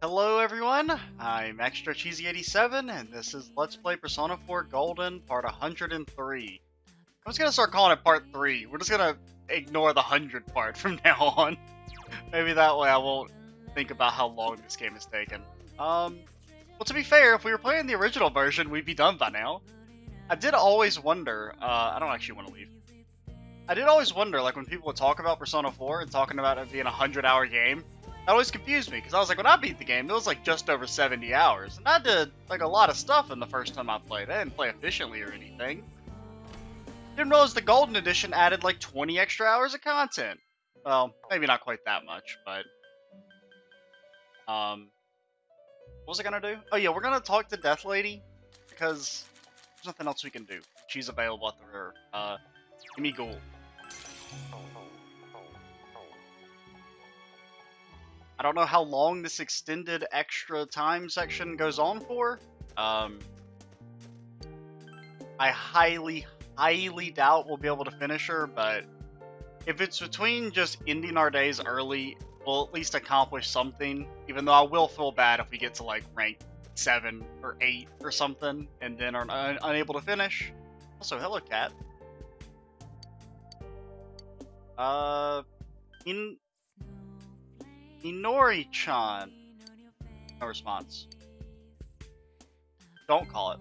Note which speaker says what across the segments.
Speaker 1: Hello everyone, I'm Extra Cheesy 87 and this is Let's Play Persona 4 Golden Part 103. I'm just gonna start calling it Part 3. We're just gonna ignore the 100 part from now on. Maybe that way I won't think about how long this game has taken. Well, to be fair, if we were playing the original version, we'd be done by now. I did always wonder, I don't actually want to leave. I did always wonder, like when people would talk about Persona 4 and talking about it being a 100-hour game, that always confused me, because I was like, when I beat the game, it was like just over 70 hours, and I did like a lot of stuff in the first time I played. I didn't play efficiently or anything. Didn't realize the Golden Edition added like 20 extra hours of content. Well, maybe not quite that much, but... What was I gonna do? Oh yeah, we're gonna talk to Death Lady, because there's nothing else we can do. She's available at the rear. Give me Ghoul. I don't know how long this extended extra time section goes on for. I highly doubt we'll be able to finish her, but if it's between just ending our days early, we'll at least accomplish something, even though I will feel bad if we get to like rank 7 or 8 or something, and then are unable to finish. Also, hello cat. Inori-chan. No response. Don't call it.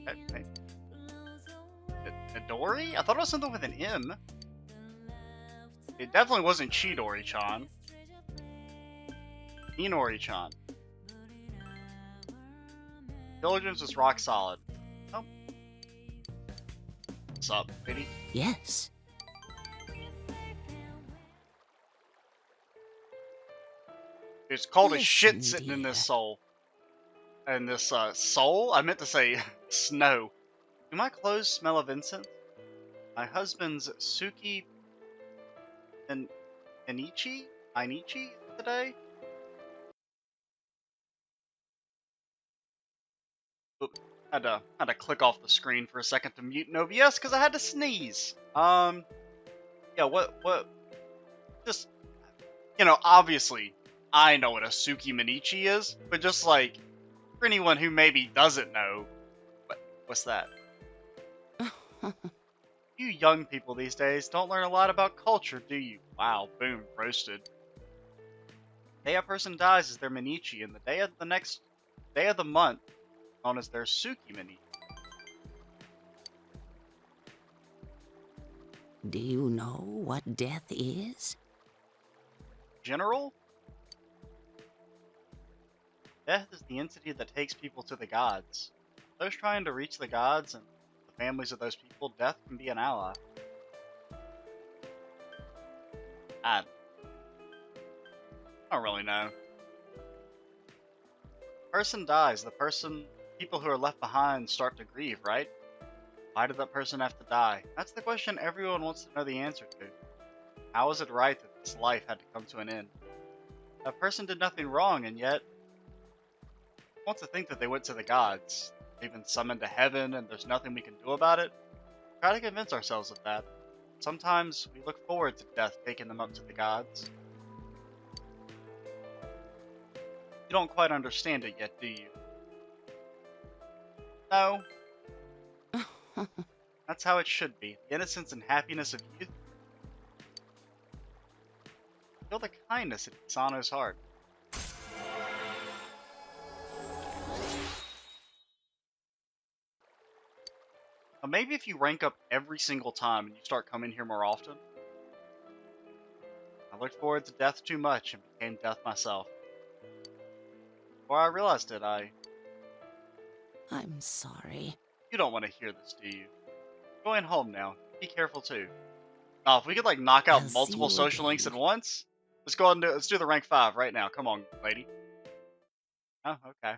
Speaker 1: Okay. Midori? I thought it was something with an M. It definitely wasn't Chidori-chan. Inori-chan. Diligence was rock solid. Oh. What's up, lady?
Speaker 2: Yes.
Speaker 1: It's cold as
Speaker 2: Listen,
Speaker 1: shit sitting in this
Speaker 2: dear.
Speaker 1: soul. And this, soul? I meant to say snow. Do my clothes smell of incense? My husband's Suki and Inichi today? Oop, had to click off the screen for a second to mute in OBS because I had to sneeze. Yeah, what, just, you know, obviously, I know what a Suki Minichi is, but just like, for anyone who maybe doesn't know, what's that? You young people these days don't learn a lot about culture, do you? Wow, boom, roasted. The day a person dies is their Minichi, and the day of the next day of the month known as their Suki Minichi.
Speaker 2: Do you know what death is?
Speaker 1: General? Death is the entity that takes people to the gods. Those trying to reach the gods and the families of those people, death can be an ally. I don't really know. Person dies, people who are left behind start to grieve, right? Why did that person have to die? That's the question everyone wants to know the answer to. How is it right that this life had to come to an end? That person did nothing wrong, and yet wants to think that they went to the gods. They've been summoned to heaven and there's nothing we can do about it. Try to convince ourselves of that. Sometimes we look forward to death taking them up to the gods. You don't quite understand it yet, do you? No. That's how it should be. The innocence and happiness of youth. Feel the kindness in Kisano's heart. Maybe if you rank up every single time and you start coming here more often. I looked forward to death too much and became death myself. Before I realized it,
Speaker 2: I'm sorry.
Speaker 1: You don't want to hear this, do you? Going home now. Be careful too. Now, if we could like knock out
Speaker 2: I'll see
Speaker 1: multiple
Speaker 2: you
Speaker 1: social links at
Speaker 2: again.
Speaker 1: once, let's go ahead and let's do the rank 5 right now. Come on, lady. Oh, okay.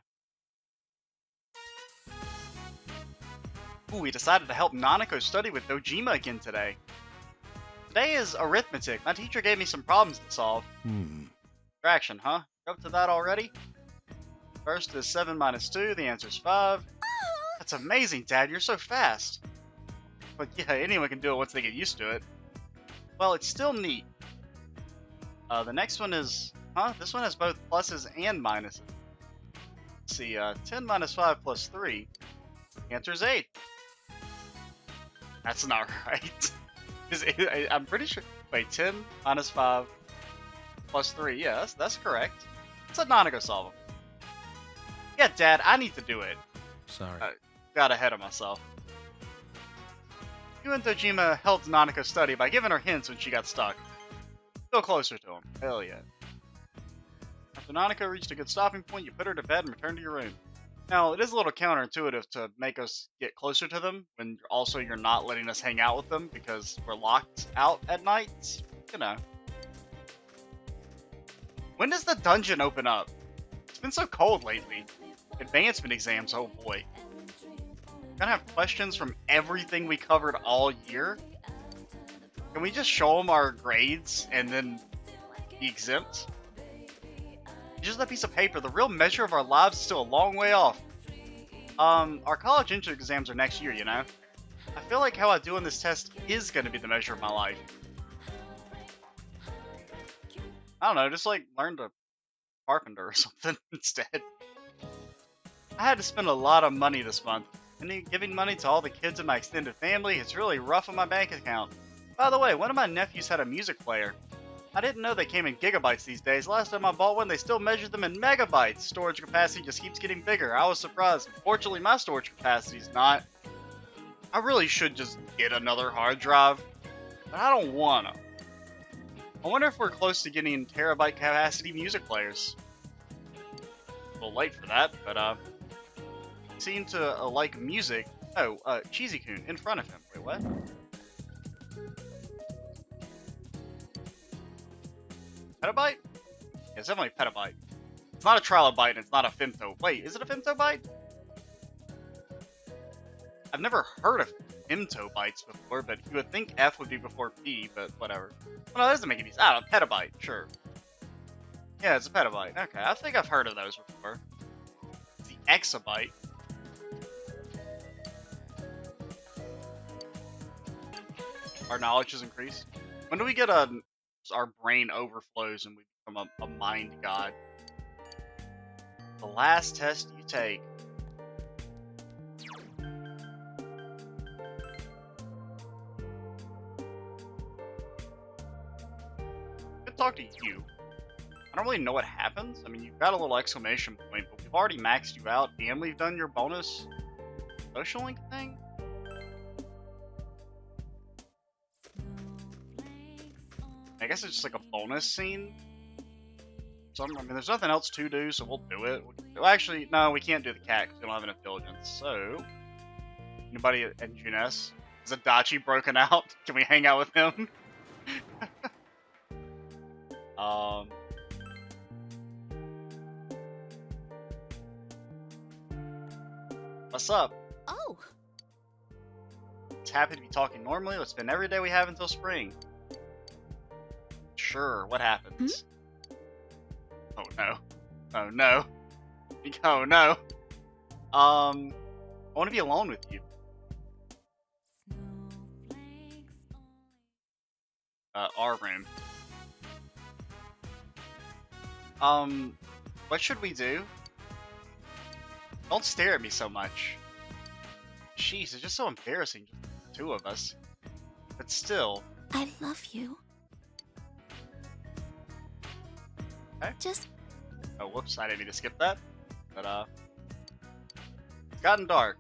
Speaker 1: Ooh, we decided to help Nanako study with Dojima again today. Today is arithmetic. My teacher gave me some problems to solve. Fraction, huh? You're up to that already? First is 7 minus 2. The answer's 5. That's amazing, Dad. You're so fast. But yeah, anyone can do it once they get used to it. Well, it's still neat. The next one is Huh? This one has both pluses and minuses. Let's see, 10 minus 5 plus 3. The answer is 8. That's not right. I'm pretty sure. Wait, 10 minus 5 plus 3. Yeah, that's correct. Let's let Nanako solve them. Yeah, Dad, I need to do it.
Speaker 3: Sorry.
Speaker 1: Got ahead of myself. You and Dojima helped Nanako study by giving her hints when she got stuck. Feel closer to him. Hell yeah. After Nanako reached a good stopping point, you put her to bed and returned to your room. Now, it is a little counterintuitive to make us get closer to them when also you're not letting us hang out with them because we're locked out at night. You know. When does the dungeon open up? It's been so cold lately. Advancement exams, oh boy. Gonna have questions from everything we covered all year? Can we just show them our grades and then be exempt? Just that piece of paper, the real measure of our lives is still a long way off. Our college entrance exams are next year, you know? I feel like how I do on this test is gonna be the measure of my life. I don't know, just like learn to carpenter or something instead. I had to spend a lot of money this month, and giving money to all the kids in my extended family is really rough on my bank account. By the way, one of my nephews had a music player. I didn't know they came in gigabytes these days. Last time I bought one, they still measured them in megabytes. Storage capacity just keeps getting bigger. I was surprised. Unfortunately, my storage capacity is not. I really should just get another hard drive, but I don't wanna. I wonder if we're close to getting terabyte capacity music players. A little late for that, but seem to like music. Oh, Cheesy-kun in front of him. Wait, what? Petabyte? Yeah, it's definitely a petabyte. It's not a trilobyte and it's not a femto. Wait, is it a femtobyte? I've never heard of femtobytes before, but you would think F would be before P, but whatever. Well, no, that doesn't make any sense. I don't know, petabyte, sure. Yeah, it's a petabyte. Okay, I think I've heard of those before. It's the exabyte. Our knowledge has increased. When do we get our brain overflows and we become a mind god? The last test you take. Good talk to you. I don't really know what happens. I mean, you've got a little exclamation point, but we've already maxed you out and we've done your bonus social link thing. I guess it's just like a bonus scene. I mean, there's nothing else to do, so we'll do it. Well, actually, no, we can't do the cat because we don't have enough diligence. So, anybody at Junes? Is Adachi broken out? Can we hang out with him? What's up?
Speaker 2: Oh,
Speaker 1: It's happy to be talking normally. Let's spend every day we have until spring. Sure, what happens? Oh no. Oh no. Oh no. I want to be alone with you. Our room. What should we do? Don't stare at me so much. Jeez, it's just so embarrassing, just the two of us. But still.
Speaker 2: I love you.
Speaker 1: Okay.
Speaker 2: Just
Speaker 1: Oh, whoops, I didn't mean to skip that. But, it's gotten dark.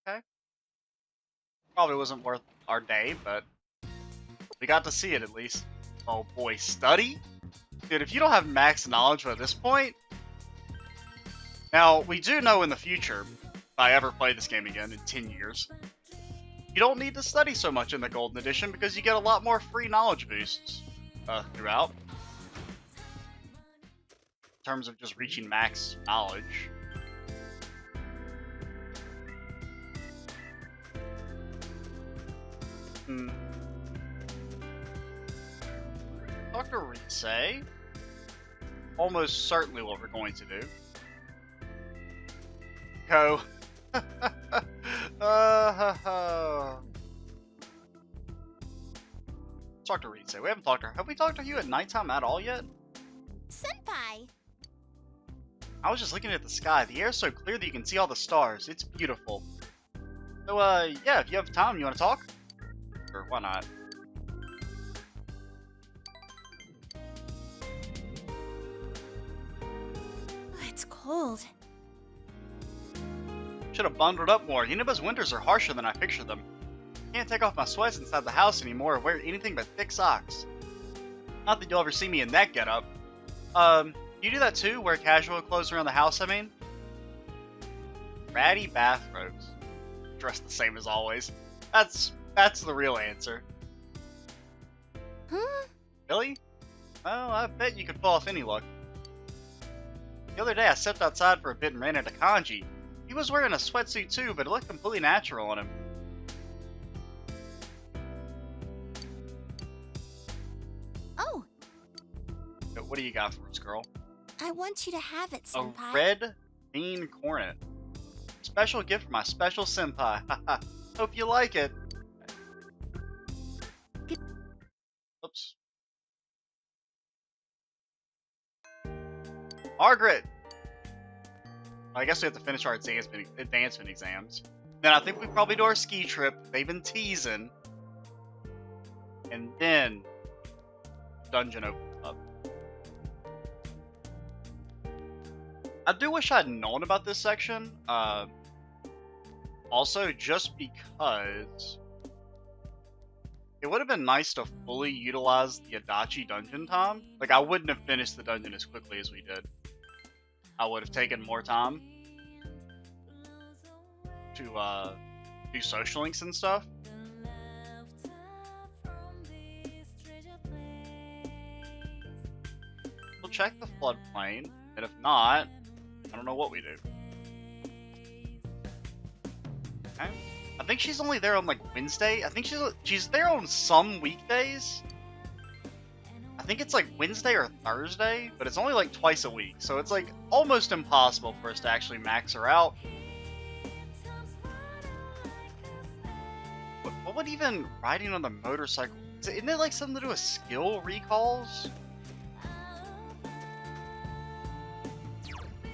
Speaker 1: Okay. Probably wasn't worth our day, but we got to see it at least. Oh boy, study? Dude, if you don't have max knowledge by this point... Now, we do know in the future, if I ever play this game again in 10 years, you don't need to study so much in the Golden Edition because you get a lot more free knowledge boosts throughout. In terms of just reaching max knowledge. Dr. Rise? Almost certainly what we're going to do. Go. Dr. Rise, we haven't talked to her. Have we talked to you at nighttime at all yet?
Speaker 2: so
Speaker 1: I was just looking at the sky. The air's so clear that you can see all the stars. It's beautiful. So, yeah, if you have time, you want to talk? Sure, why not?
Speaker 3: It's cold.
Speaker 1: Should have bundled up more. Yunaba's winters are harsher than I pictured them. Can't take off my sweats inside the house anymore or wear anything but thick socks. Not that you'll ever see me in that getup. You do that too? Wear casual clothes around the house, I mean? Ratty bathrobes. Dressed the same as always. That's the real answer.
Speaker 3: Huh?
Speaker 1: Really? Well, I bet you could pull off any look. The other day I stepped outside for a bit and ran into Kanji. He was wearing a sweatsuit too, but it looked completely natural on him.
Speaker 3: Oh,
Speaker 1: What do you got for us, girl?
Speaker 3: I want you to have it,
Speaker 1: A
Speaker 3: Senpai.
Speaker 1: red bean cornet. Special gift for my special senpai. Haha. Hope you like it. Oops. Margaret! I guess we have to finish our advancement exams. Then I think we probably do our ski trip. They've been teasing. And then dungeon opens up. I do wish I'd known about this section. Also, just because it would have been nice to fully utilize the Adachi dungeon time. Like, I wouldn't have finished the dungeon as quickly as we did. I would have taken more time to do social links and stuff. We'll check the floodplain, and if not, I don't know what we do. Okay. I think she's only there on like Wednesday. I think she's there on some weekdays. I think it's like Wednesday or Thursday, but it's only like twice a week, so it's like almost impossible for us to actually max her out. What would even riding on the motorcycle? Isn't it like something to do with skill recalls?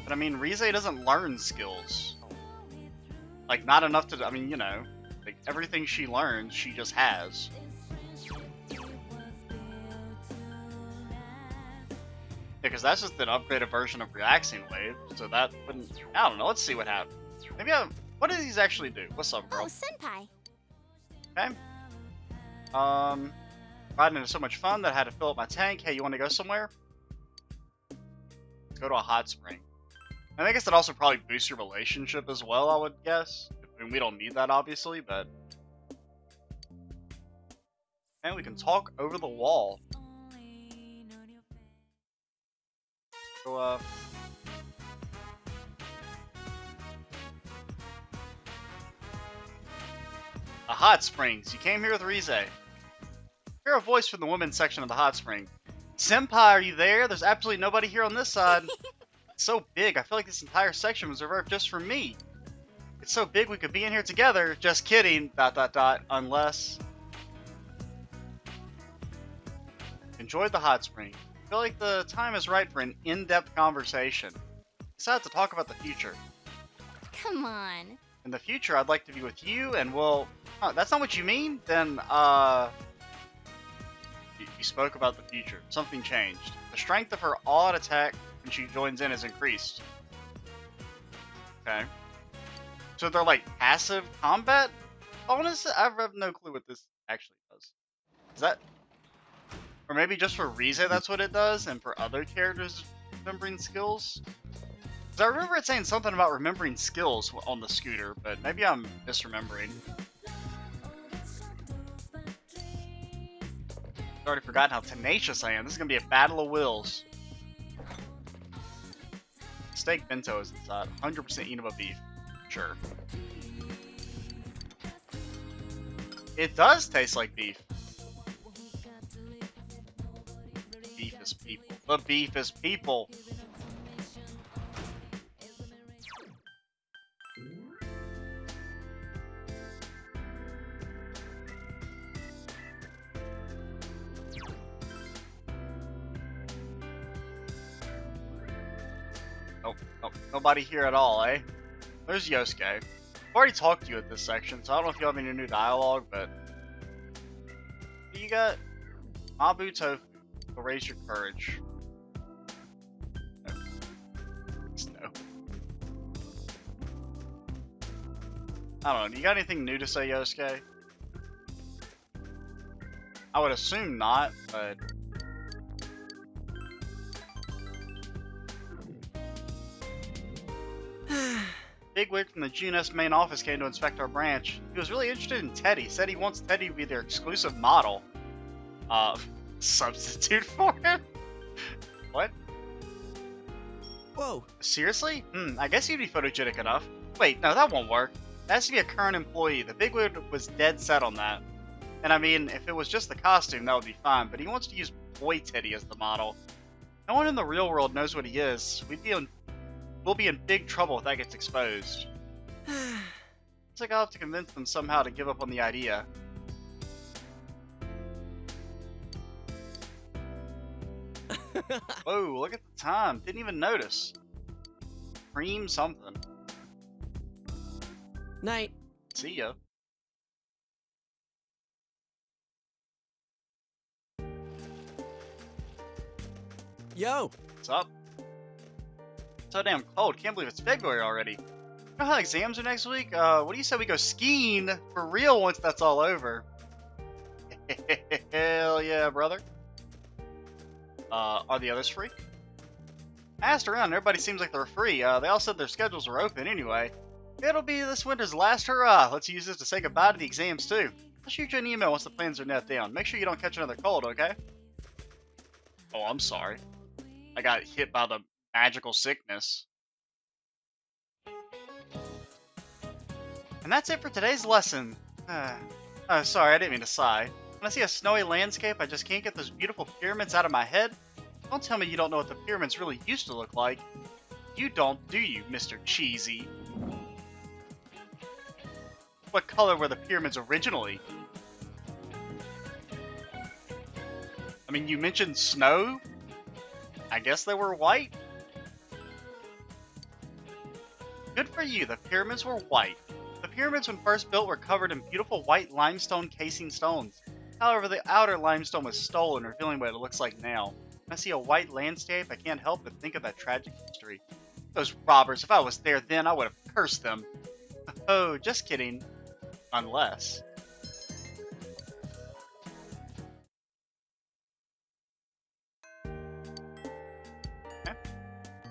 Speaker 1: But I mean, Rize doesn't learn skills. Like, not enough to, I mean, you know, like everything she learns, she just has. Because that's just an upgraded version of Relaxing Wave, so that wouldn't, I don't know, let's see what happens. Maybe what do these actually do? What's up, girl?
Speaker 3: Oh, Senpai.
Speaker 1: Okay. Riding is so much fun that I had to fill up my tank. Hey, you want to go somewhere? Let's go to a hot spring. And I guess that also probably boosts your relationship as well, I would guess. I mean, we don't need that, obviously, but... And we can talk over the wall. So, a hot springs. You came here with Rize. Hear a voice from the women's section of the hot spring. Senpai, are you there? There's absolutely nobody here on this side. It's so big, I feel like this entire section was reserved just for me. It's so big we could be in here together. Just kidding, ... unless... Enjoyed the hot spring. I feel like the time is right for an in-depth conversation. Decided to talk about the future.
Speaker 3: Come on.
Speaker 1: In the future, I'd like to be with you, and well... that's not what you mean? Then, You spoke about the future. Something changed. The strength of her all-out attack when she joins in has increased. Okay. So they're like passive combat bonus? I have no clue what this actually does. Is that... Or maybe just for Rize that's what it does, and for other characters remembering skills? Because I remember it saying something about remembering skills on the scooter, but maybe I'm misremembering. I've already forgotten how tenacious I am. This is going to be a battle of wills. Steak bento is inside. 100% Inaba beef. Sure. It does taste like beef. Beef is people. The beef is people. Nope, nope, nobody here at all, eh? There's Yosuke. I've already talked to you at this section, so I don't know if you have any new dialogue, but... You got Mabu Tofu will raise your courage. No. Just no. I don't know, do you got anything new to say, Yosuke? I would assume not, but... Bigwig from the GNS main office came to inspect our branch. He was really interested in Teddy. Said he wants Teddy to be their exclusive model. Substitute for him? What?
Speaker 4: Whoa.
Speaker 1: Seriously? I guess he'd be photogenic enough. Wait, no, that won't work. That has to be a current employee. The Bigwig was dead set on that. And I mean, if it was just the costume, that would be fine, but he wants to use Boy Teddy as the model. No one in the real world knows what he is. We'll be in big trouble if that gets exposed. Looks like I'll have to convince them somehow to give up on the idea. Whoa, look at the time. Didn't even notice. Cream something.
Speaker 4: Night.
Speaker 1: See ya.
Speaker 4: Yo.
Speaker 1: What's up? So damn cold. Can't believe it's February already. You know how exams are next week? What do you say we go skiing for real once that's all over? Hell yeah, brother. Are the others free? I asked around and everybody seems like they're free. They all said their schedules are open anyway. It'll be this winter's last hurrah. Let's use this to say goodbye to the exams too. I'll shoot you an email once the plans are net down. Make sure you don't catch another cold, okay? Oh, I'm sorry. I got hit by the magical sickness. And that's it for today's lesson. Sorry, I didn't mean to sigh. When I see a snowy landscape, I just can't get those beautiful pyramids out of my head. Don't tell me you don't know what the pyramids really used to look like. You don't, do you, Mr. Cheesy? What color were the pyramids originally? I mean, you mentioned snow? I guess they were white? Good for you, the pyramids were white. The pyramids when first built were covered in beautiful white limestone casing stones. However, the outer limestone was stolen, revealing what it looks like now. When I see a white landscape, I can't help but think of that tragic history. Those robbers, if I was there then, I would have cursed them. Oh, just kidding. Unless... Okay.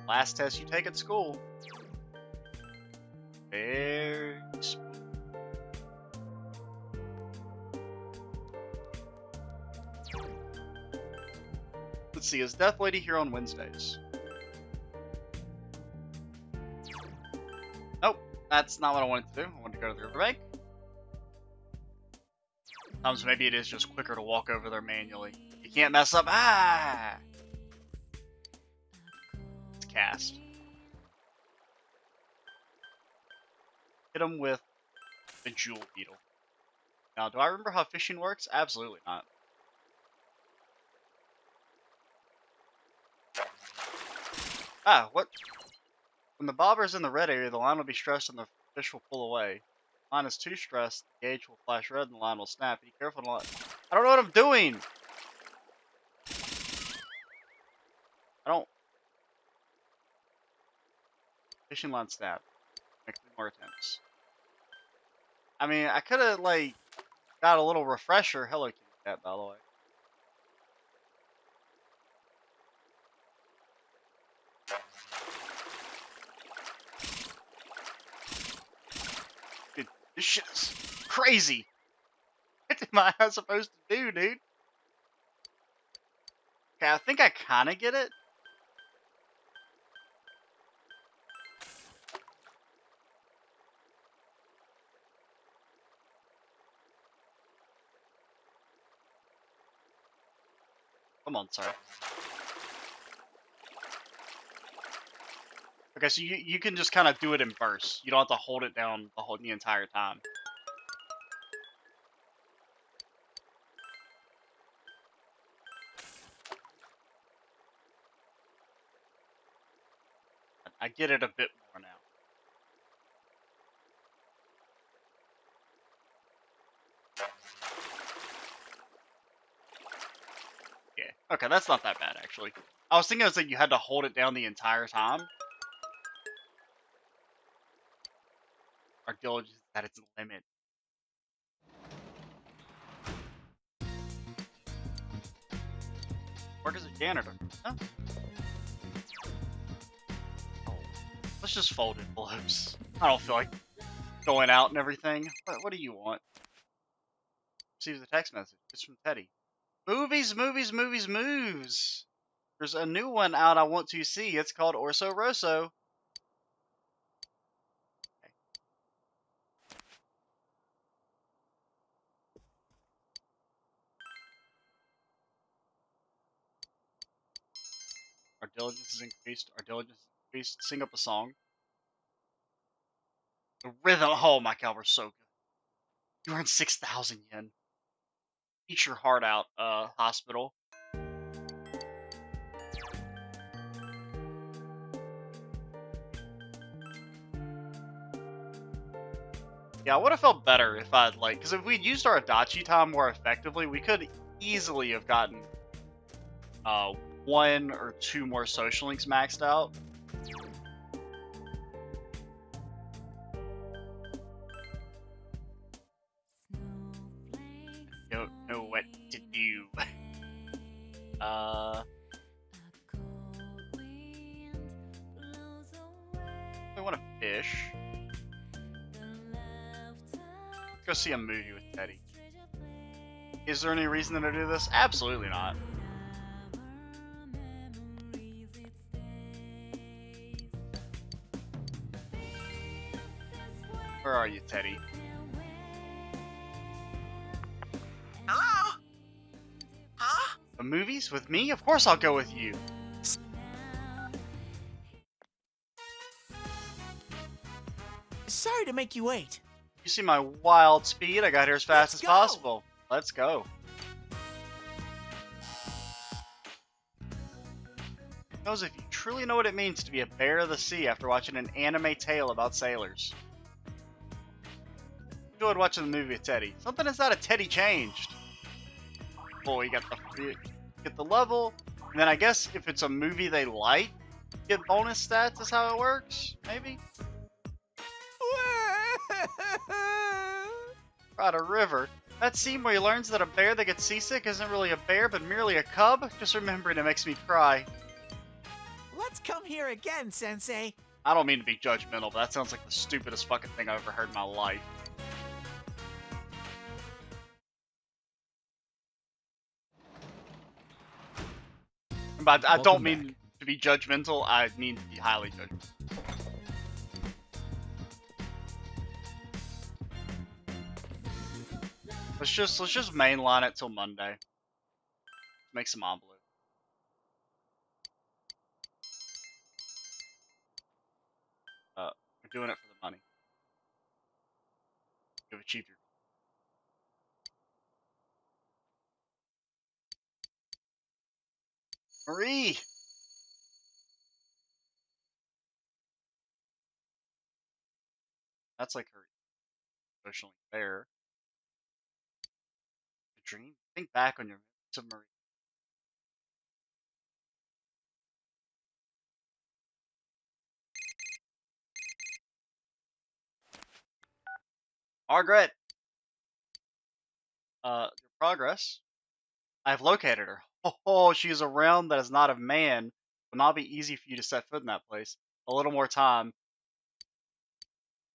Speaker 1: Last test you take at school. Very smooth. Let's see, is Death Lady here on Wednesdays? Nope, that's not what I wanted to do. I wanted to go to the riverbank. Sometimes maybe it is just quicker to walk over there manually. You can't mess up. Ah! It's cast. Hit him with the jewel beetle. Now, do I remember how fishing works? Absolutely not. Ah, what? When the bobber is in the red area, the line will be stressed and the fish will pull away. Line is too stressed, the gauge will flash red and the line will snap. Be careful not. I don't know what I'm doing! I don't. Fishing line snap. Make 3 more attempts. I mean, I could have, like, got a little refresher. Hello, Kitty Cat, by the way. Dude, this shit is crazy. What am I supposed to do, dude? Okay, I think I kind of get it. Come on, sorry. Okay, so you can just kind of do it in bursts. You don't have to hold it down the entire time. I get it a bit more now. Yeah. Okay, that's not that bad actually. I was thinking it was like you had to hold it down the entire time. Our diligence is at its limit. Work as a janitor. Huh? Oh, let's just fold envelopes. I don't feel like going out and everything. What do you want? Receives a text message. It's from Teddy. Movies, movies, movies, moves. There's a new one out I want to see. It's called Orso Rosso. Okay. Our diligence is increased. Our diligence is increased. Sing up a song. The rhythm. Oh my god, we're so good. You earned 6,000 yen. Eat your heart out, hospital. Yeah, I would have felt better if I'd like, because if we'd used our Adachi time more effectively, we could easily have gotten 1 or 2 more social links maxed out. Don't know what to do. I want to fish. Go see a movie with Teddy. Is there any reason to do this? Absolutely not. Where are you, Teddy?
Speaker 4: Hello? Huh?
Speaker 1: The movies with me? Of course I'll go with you.
Speaker 4: Sorry to make you wait.
Speaker 1: You see my wild speed? I got here as fast
Speaker 4: Let's
Speaker 1: as
Speaker 4: go.
Speaker 1: possible. Let's go. Knows if you truly know what it means to be a bear of the sea after watching an anime tale about sailors. Enjoyed watching the movie with Teddy. Something inside of Teddy changed. Oh, you get the level, and then I guess if it's a movie they like, get bonus stats. Is how it works. Maybe. Right, a river. That scene where he learns that a bear that gets seasick isn't really a bear, but merely a cub. Just remembering it makes me cry.
Speaker 4: Let's come here again, Sensei.
Speaker 1: I don't mean to be judgmental, but that sounds like the stupidest fucking thing I've ever heard in my life. But I don't
Speaker 4: Welcome
Speaker 1: mean
Speaker 4: back.
Speaker 1: to be judgmental, I mean to be highly judgmental. Let's just mainline it till Monday. Make some envelope. We're doing it for the money. You've achieved your goal. Marie! That's like her emotionally there. A dream? Think back on your memories of Marie. Margaret! Your progress. I have located her. Oh, she is a realm that is not of man. It will not be easy for you to set foot in that place. A little more time.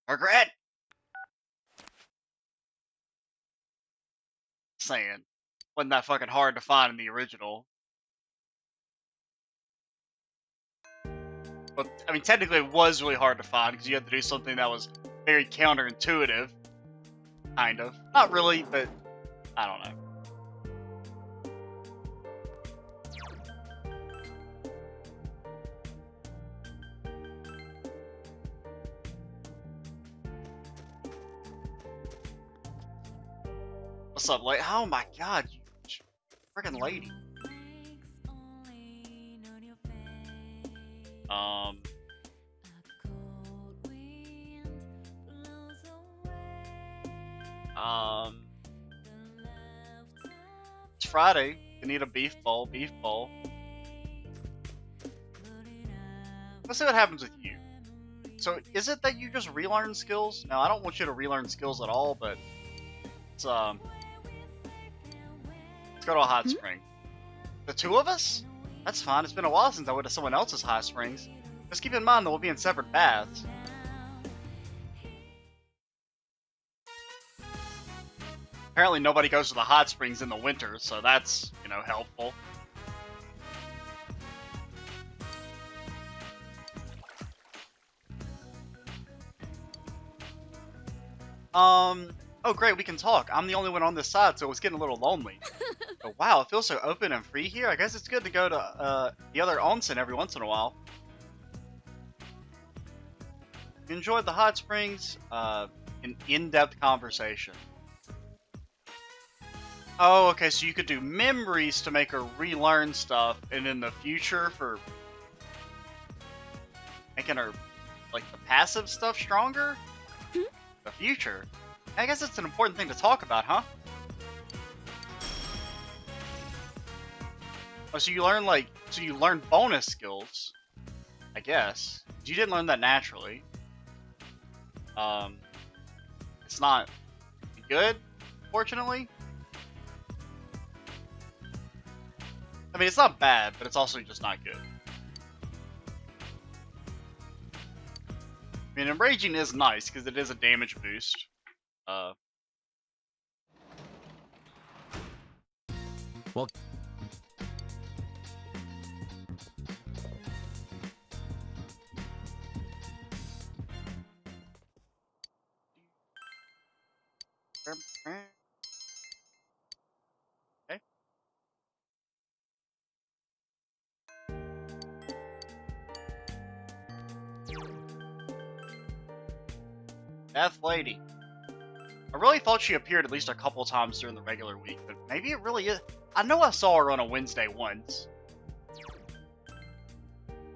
Speaker 1: Margaret! Saying. Wasn't that fucking hard to find in the original. But, I mean, technically it was really hard to find because you had to do something that was very counterintuitive. Kind of. Not really, but I don't know. What's up, lady? Oh my god, you freaking lady. It's Friday. You need a beef bowl, beef bowl. Let's see what happens with you. So, is it that you just relearn skills? No, I don't want you to relearn skills at all, but let's go to a hot spring. The two of us? That's fine. It's been a while since I went to someone else's hot springs. Just keep in mind that we'll be in separate baths. Apparently nobody goes to the hot springs in the winter, so that's, you know, helpful. Oh great, we can talk. I'm the only one on this side, so it's getting a little lonely. But wow, it feels so open and free here. I guess it's good to go to the other onsen every once in a while. You enjoyed the hot springs, an in-depth conversation. Oh, okay, so you could do memories to make her relearn stuff, and in the future for making her, like, the passive stuff stronger? The future? I guess it's an important thing to talk about, huh? Oh, so you learn, like, so you learn bonus skills, I guess. You didn't learn that naturally. It's not good, fortunately. I mean, it's not bad, but it's also just not good. I mean, Enraging is nice, because it is a damage boost.
Speaker 4: Well,
Speaker 1: Okay. Death Lady. I really thought she appeared at least a couple times during the regular week, but maybe it really is. I know I saw her on a Wednesday once.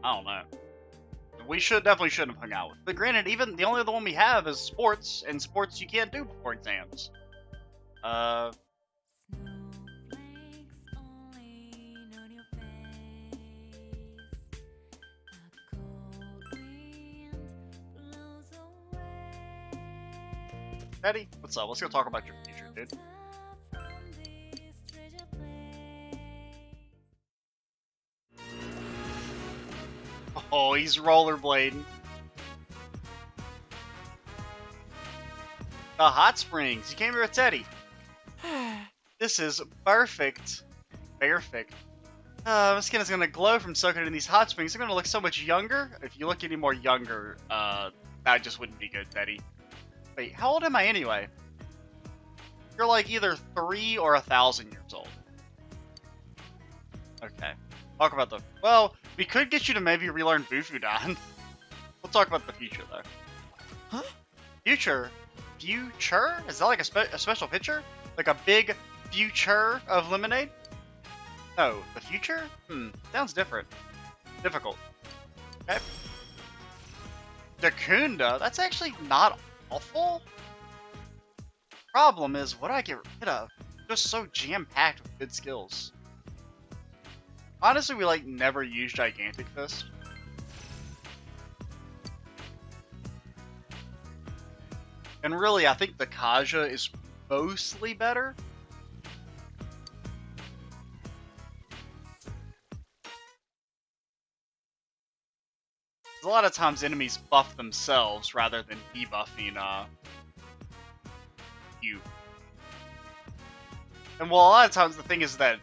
Speaker 1: I don't know. We definitely shouldn't have hung out with. But granted, even the only other one we have is sports, and sports you can't do before exams. Eddie, what's up? Let's go talk about your future, dude. Oh, he's rollerblading. The hot springs. You came here with Teddy. This is perfect. Perfect. My skin is gonna glow from soaking in these hot springs. I'm gonna look so much younger. If you look any more younger, that just wouldn't be good, Teddy. Wait, how old am I anyway? You're like either 3 or 1,000 years old. Okay. Talk about the... Well, we could get you to maybe relearn Bufudan. We'll talk about the future, though.
Speaker 4: Huh?
Speaker 1: Future? Future? Is that like a special picture? Like a big future of lemonade? No, the future? Sounds different. Difficult. Okay. Dakunda? That's actually not awful. Problem is, what do I get rid of? Just so jam-packed with good skills. Honestly, we like never use Gigantic Fist. And really, I think the Kaja is mostly better. A lot of times enemies buff themselves rather than debuffing you. And well, a lot of times the thing is that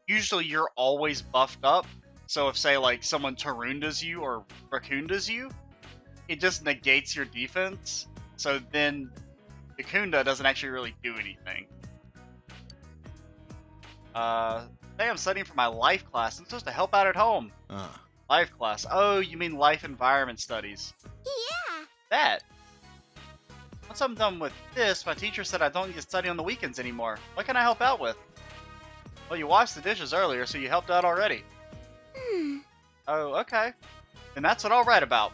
Speaker 1: usually you're always buffed up. So if, say, like, someone Tarundas you or Rakundas you, it just negates your defense. So then Dakunda doesn't actually really do anything. Today I'm studying for my life class. I'm supposed to help out at home. Life class. Oh, you mean life environment studies.
Speaker 3: Yeah.
Speaker 1: That. Once I'm done with this, my teacher said I don't need to study on the weekends anymore. What can I help out with? Well, you washed the dishes earlier, so you helped out already. Oh, okay. Then that's what I'll write about.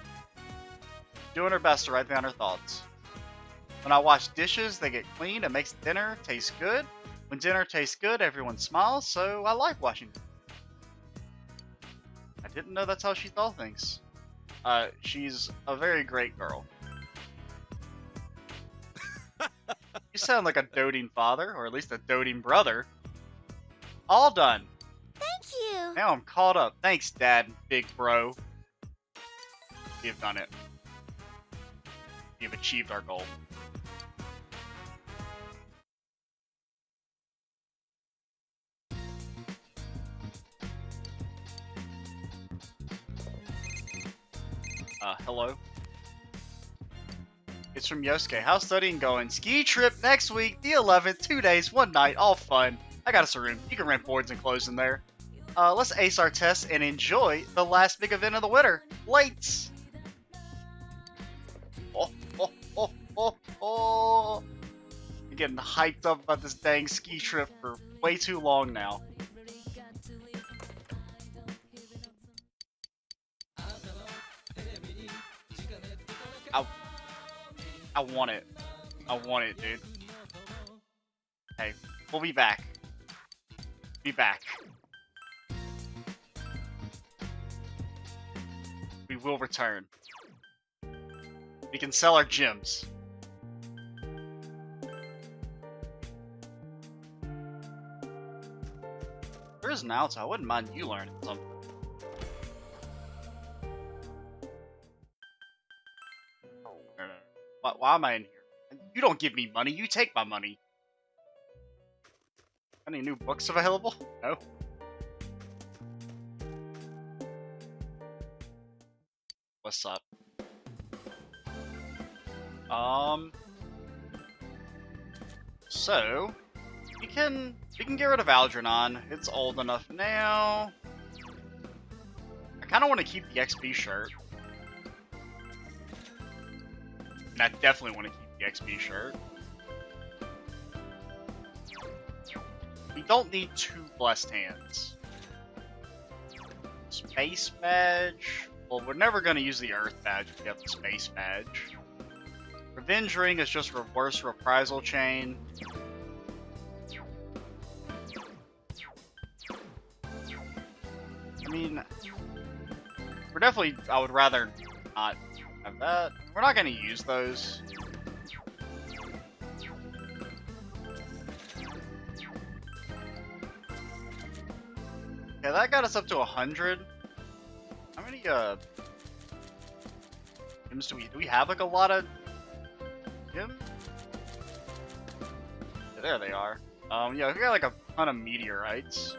Speaker 1: Doing her best to write down her thoughts. When I wash dishes, they get clean. It makes dinner taste good. When dinner tastes good, everyone smiles, so I like washing. I didn't know that's how she thought things. She's a very great girl. You sound like a doting father, or at least a doting brother. All done.
Speaker 3: Thank you.
Speaker 1: Now I'm caught up. Thanks, Dad, big bro. You've done it. You've achieved our goal. Hello? It's from Yosuke. How's studying going? Ski trip next week, the 11th, 2 days, 1 night, all fun. I got us a room. You can rent boards and clothes in there. Let's ace our tests and enjoy the last big event of the winter. Lates! Oh. I'm getting hyped up about this dang ski trip for way too long now. I want it. I want it, dude. Hey, we'll be back. Be back. We will return. We can sell our gems. There is an Alto. I wouldn't mind you learning something. Why am I in here? You don't give me money, you take my money. Any new books available? No. What's up? So we can get rid of Algernon. It's old enough now. I kind of want to keep the XP shirt. And I definitely want to keep the XP shirt. We don't need 2 blessed hands. Space badge. Well, we're never going to use the Earth badge if we have the space badge. Revenge ring is just reverse reprisal chain. I mean, we're definitely. I would rather not have that. We're not going to use those. Yeah, that got us up to 100. How many gems do we have? Like a lot of gems? Yeah, there they are. Yeah, we got like a ton of meteorites.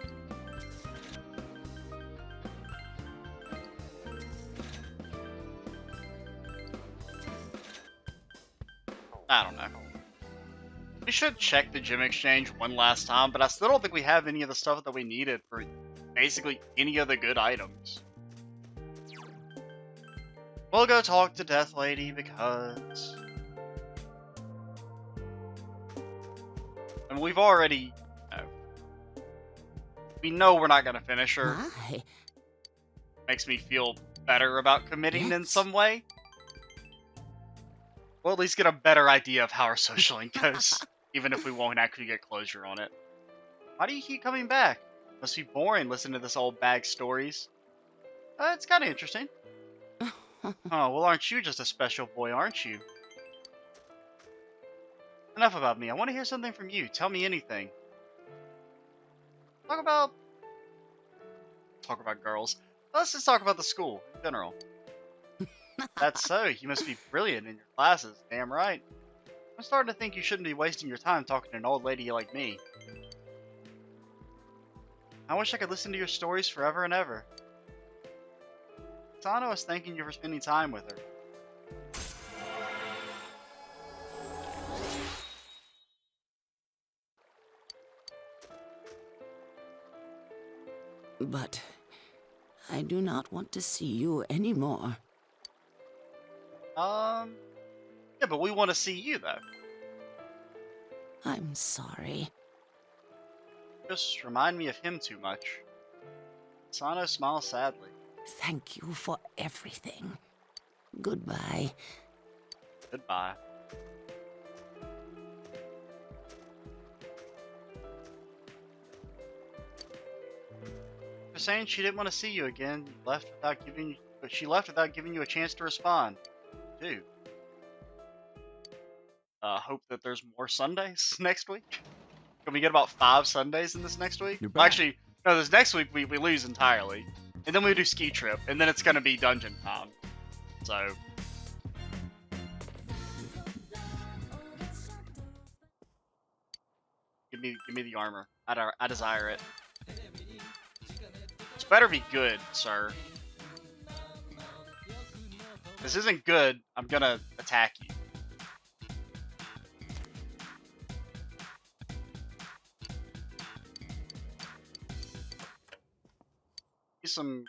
Speaker 1: I don't know. We should check the gem exchange one last time, but I still don't think we have any of the stuff that we needed for basically any of the good items. We'll go talk to Death Lady because... I mean, we've already... we know we're not going to finish her.
Speaker 2: My.
Speaker 1: Makes me feel better about committing in some way. We'll at least get a better idea of how our social link goes, even if we won't actually get closure on it. Why do you keep coming back? Must be boring listening to this old bag stories. It's kind of interesting. Oh, well, aren't you just a special boy, aren't you? Enough about me. I want to hear something from you. Tell me anything. Talk about girls. Let's just talk about the school in general. That's so. You must be brilliant in your classes. Damn right. I'm starting to think you shouldn't be wasting your time talking to an old lady like me. I wish I could listen to your stories forever and ever. Sana was thanking you for spending time with her.
Speaker 2: But I do not want to see you anymore.
Speaker 1: Yeah, but we want to see you, though.
Speaker 2: I'm sorry.
Speaker 1: Just remind me of him too much. Sano smiles sadly.
Speaker 2: Thank you for everything. Goodbye.
Speaker 1: Goodbye. saying she didn't want to see you again. She left without giving you a chance to respond. Dude. Hope that there's more Sundays next week. Can we get about 5 Sundays in this next week?
Speaker 5: You're
Speaker 1: Well,
Speaker 5: back.
Speaker 1: actually, no, this next week we lose entirely. And then we do ski trip, and then it's gonna be dungeon time. So give me the armor. I desire it. This better be good, sir. If this isn't good, I'm gonna attack you. Some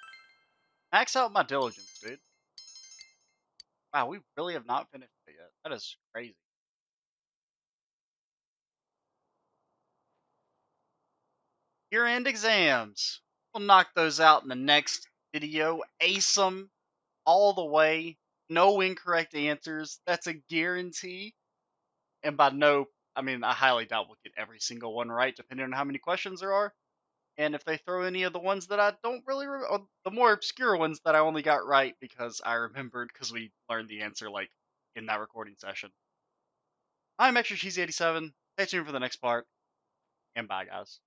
Speaker 1: max out my diligence, dude. Wow, we really have not finished it yet. That is crazy. Year-end exams. We'll knock those out in the next video. Ace them all the way. No incorrect answers. That's a guarantee. And by no, I mean, I highly doubt we'll get every single one right, depending on how many questions there are. And if they throw any of the ones that I don't really, or the more obscure ones that I only got right because I remembered because we learned the answer like in that recording session. I'm Extra Cheesy 87. Stay tuned for the next part, and bye, guys.